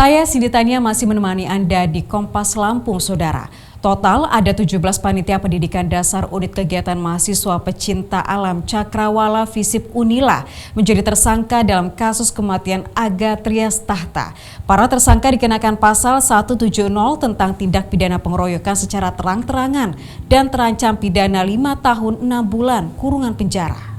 Saya Cindy Tania masih menemani Anda di Kompas Lampung, Saudara. Total ada 17 panitia pendidikan dasar unit kegiatan mahasiswa pecinta alam Cakrawala Visip Unila menjadi tersangka dalam kasus kematian Aga Trias Tahta. Para tersangka dikenakan pasal 170 tentang tindak pidana pengeroyokan secara terang-terangan dan terancam pidana 5 tahun 6 bulan kurungan penjara.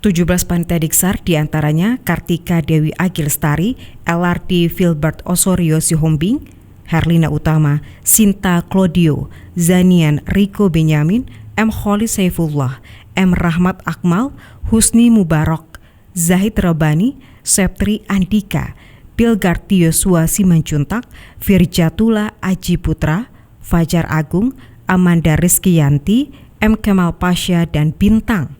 17 panitia diksar diantaranya Kartika Dewi Agi Lestari, LRT Filbert Osorio Sihombing, Herlina Utama, Sinta Claudio, Zanian Rico Benyamin, M. Kholi Saifullah, M. Rahmat Akmal, Husni Mubarak, Zahid Rabani, Septri Andika, Pilgarti Yosua Simanjuntak, Firjatullah Aji Putra, Fajar Agung, Amanda Rizkiyanti, M. Kemal Pasha, dan Bintang.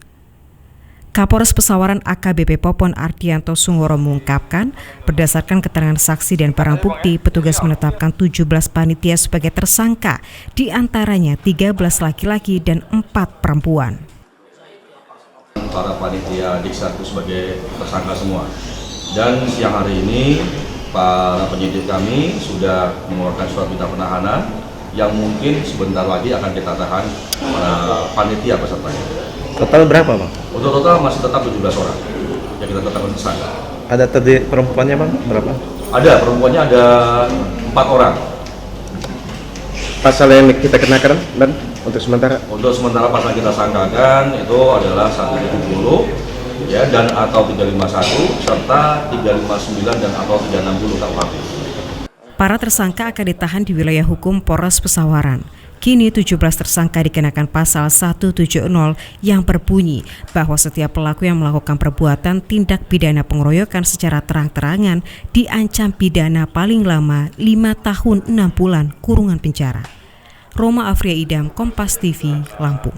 Kapolres Pesawaran AKBP Popon Ardianto Sungoro mengungkapkan, berdasarkan keterangan saksi dan barang bukti, petugas menetapkan 17 panitia sebagai tersangka, di antaranya 13 laki-laki dan 4 perempuan. Para panitia diksar itu sebagai tersangka semua. Dan siang hari ini, para penyidik kami sudah mengeluarkan surat perintah penahanan yang mungkin sebentar lagi akan kita tahan para panitia pesertanya. Total berapa, Bang? Untuk total masih tetap 17 orang yang kita tetapkan tersangka. Ada tadi perempuannya, Bang? Berapa? Ada, perempuannya ada 4 orang. Pasal yang kita kenakan, dan untuk sementara? Untuk sementara pasal kita sangkakan itu adalah 170 ya, dan atau 351 serta 359 dan atau 360 KUHP. Para tersangka akan ditahan di wilayah hukum Polres Pesawaran. Kini 17 tersangka dikenakan pasal 170 yang berbunyi bahwa setiap pelaku yang melakukan perbuatan tindak pidana pengeroyokan secara terang-terangan diancam pidana paling lama 5 tahun 6 bulan kurungan penjara. Roma Afria Idam, Kompas TV, Lampung.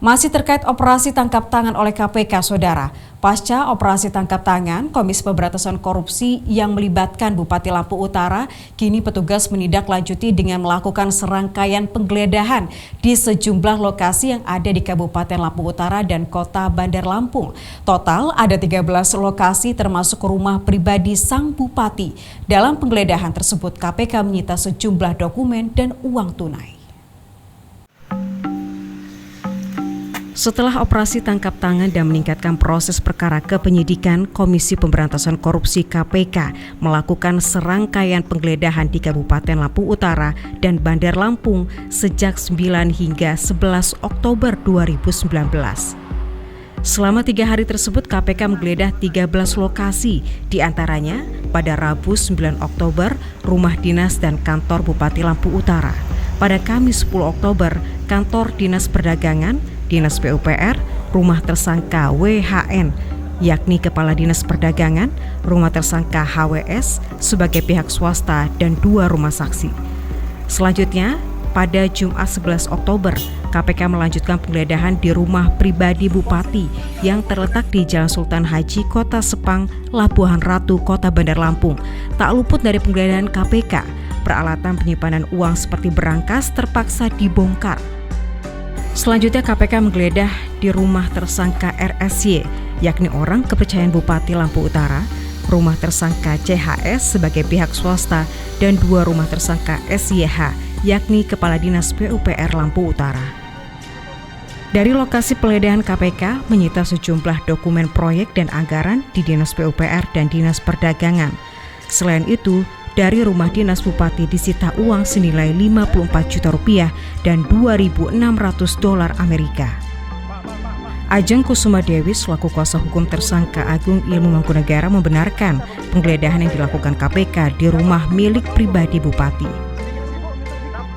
Masih terkait operasi tangkap tangan oleh KPK, Saudara. Pasca operasi tangkap tangan, Komisi Pemberantasan Korupsi yang melibatkan Bupati Lampung Utara, kini petugas menindaklanjuti dengan melakukan serangkaian penggeledahan di sejumlah lokasi yang ada di Kabupaten Lampung Utara dan Kota Bandar Lampung. Total ada 13 lokasi termasuk rumah pribadi sang Bupati. Dalam penggeledahan tersebut, KPK menyita sejumlah dokumen dan uang tunai. Setelah operasi tangkap tangan dan meningkatkan proses perkara kepenyidikan, Komisi Pemberantasan Korupsi KPK melakukan serangkaian penggeledahan di Kabupaten Lampung Utara dan Bandar Lampung sejak 9 hingga 11 Oktober 2019. Selama 3 hari tersebut, KPK menggeledah 13 lokasi, diantaranya pada Rabu 9 Oktober, rumah dinas dan kantor Bupati Lampung Utara. Pada Kamis 10 Oktober, kantor Dinas Perdagangan, Dinas PUPR, rumah tersangka WHN, yakni Kepala Dinas Perdagangan, rumah tersangka HWS sebagai pihak swasta, dan 2 rumah saksi. Selanjutnya, pada Jumat 11 Oktober, KPK melanjutkan penggeledahan di rumah pribadi Bupati yang terletak di Jalan Sultan Haji, Kota Sepang, Labuhan Ratu, Kota Bandar Lampung. Tak luput dari penggeledahan KPK, peralatan penyimpanan uang seperti berangkas terpaksa dibongkar. Selanjutnya KPK menggeledah di rumah tersangka RSY, yakni orang kepercayaan Bupati Lampung Utara, rumah tersangka CHS sebagai pihak swasta, dan 2 rumah tersangka SYH, yakni Kepala Dinas PUPR Lampung Utara. Dari lokasi penggeledahan, KPK menyita sejumlah dokumen proyek dan anggaran di Dinas PUPR dan Dinas Perdagangan. Selain itu, dari rumah dinas Bupati disita uang senilai 54 juta rupiah dan 2.600 dolar Amerika. Ajeng Kusuma Dewi selaku kuasa hukum tersangka Agung Ilmu Mangkunegara membenarkan penggeledahan yang dilakukan KPK di rumah milik pribadi Bupati.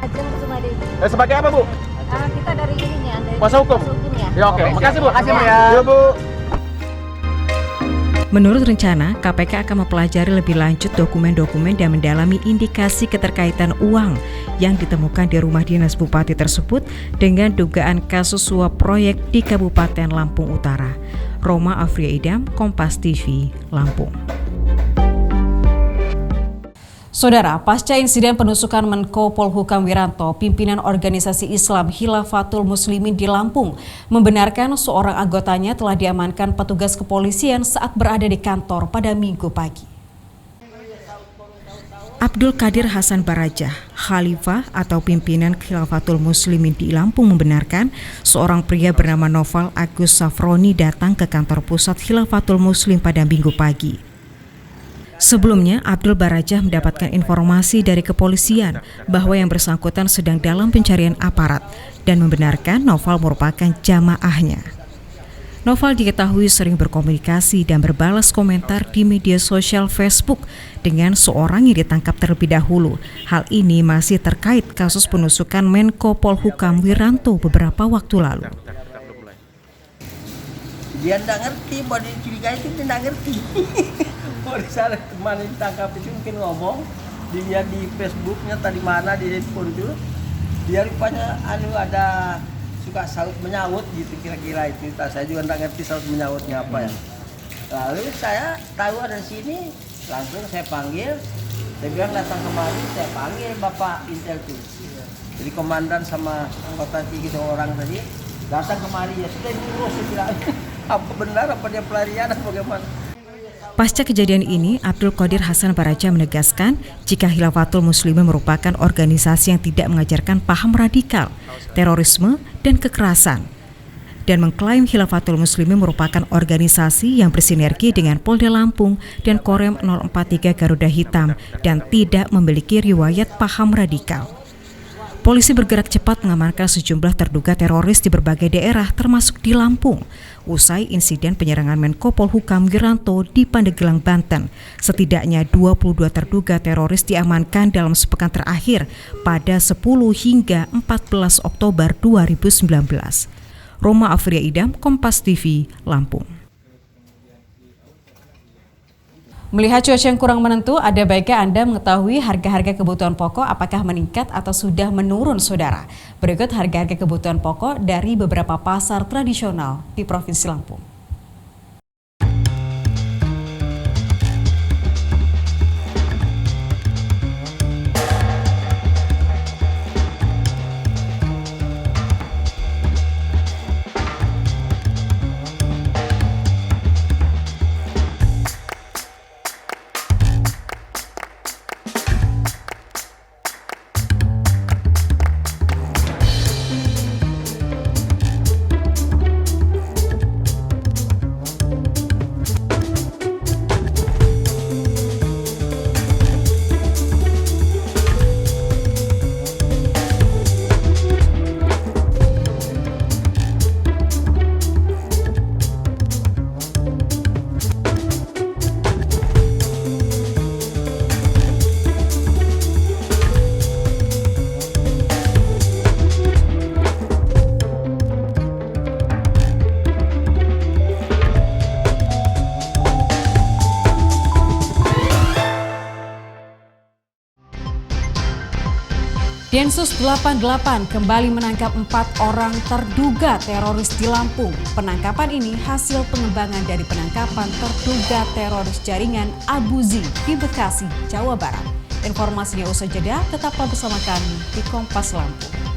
Ajeng Kusuma Dewi. Sebagai apa, Bu? Kita dari ininya, dari kuasa hukum. Ya, oke. Makasih, Bu. Makasih, Bu ya. Ya, Bu. Menurut rencana, KPK akan mempelajari lebih lanjut dokumen-dokumen dan mendalami indikasi keterkaitan uang yang ditemukan di rumah dinas Bupati tersebut dengan dugaan kasus suap proyek di Kabupaten Lampung Utara. Roma Afria Idam, Kompas TV, Lampung. Saudara, pasca insiden penusukan Menko Polhukam Wiranto, pimpinan organisasi Islam Khilafatul Muslimin di Lampung membenarkan seorang anggotanya telah diamankan petugas kepolisian saat berada di kantor pada Minggu pagi. Abdul Qadir Hasan Barajah, Khalifah atau pimpinan Khilafatul Muslimin di Lampung membenarkan seorang pria bernama Noval Agus Safroni datang ke kantor pusat Khilafatul Muslim pada Minggu pagi. Sebelumnya, Abdul Barajah mendapatkan informasi dari kepolisian bahwa yang bersangkutan sedang dalam pencarian aparat dan membenarkan Noval merupakan jamaahnya. Noval diketahui sering berkomunikasi dan berbalas komentar di media sosial Facebook dengan seorang yang ditangkap terlebih dahulu. Hal ini masih terkait kasus penusukan Menko Polhukam Wiranto beberapa waktu lalu. Dia tidak ngerti, mau dicurigai itu tidak ngerti. Mau disana kemana ditangkap itu mungkin ngomong, dilihat di Facebooknya tadi mana di handphone itu, dia rupanya ada suka saut menyaut gitu kira-kira itu. Saya juga tidak ngerti saut menyautnya apa ya. Lalu saya tahu ada di sini, langsung saya panggil, saya bilang datang kemari, saya panggil Bapak Intel itu. Jadi komandan sama anggota 3 orang tadi datang kemari, ya sudah diurus, saya bilang apa benar apa dia pelarian atau bagaimana. Pasca kejadian ini, Abdul Qadir Hasan Barajah menegaskan jika Khilafatul Muslimin merupakan organisasi yang tidak mengajarkan paham radikal, terorisme, dan kekerasan, dan mengklaim Khilafatul Muslimin merupakan organisasi yang bersinergi dengan Polda Lampung dan Korem 043 Garuda Hitam dan tidak memiliki riwayat paham radikal. Polisi bergerak cepat mengamankan sejumlah terduga teroris di berbagai daerah termasuk di Lampung. Usai insiden penyerangan Menko Polhukam Wiranto di Pandeglang, Banten, setidaknya 22 terduga teroris diamankan dalam sepekan terakhir pada 10 hingga 14 Oktober 2019. Roma Afria Idam, Kompas TV, Lampung. Melihat cuaca yang kurang menentu, ada baiknya Anda mengetahui harga-harga kebutuhan pokok apakah meningkat atau sudah menurun, saudara. Berikut harga-harga kebutuhan pokok dari beberapa pasar tradisional di Provinsi Lampung. Densus 88 kembali menangkap 4 orang terduga teroris di Lampung. Penangkapan ini hasil pengembangan dari penangkapan terduga teroris jaringan Abu Zi di Bekasi, Jawa Barat. Informasinya usai jeda, tetaplah bersama kami di Kompas Lampung.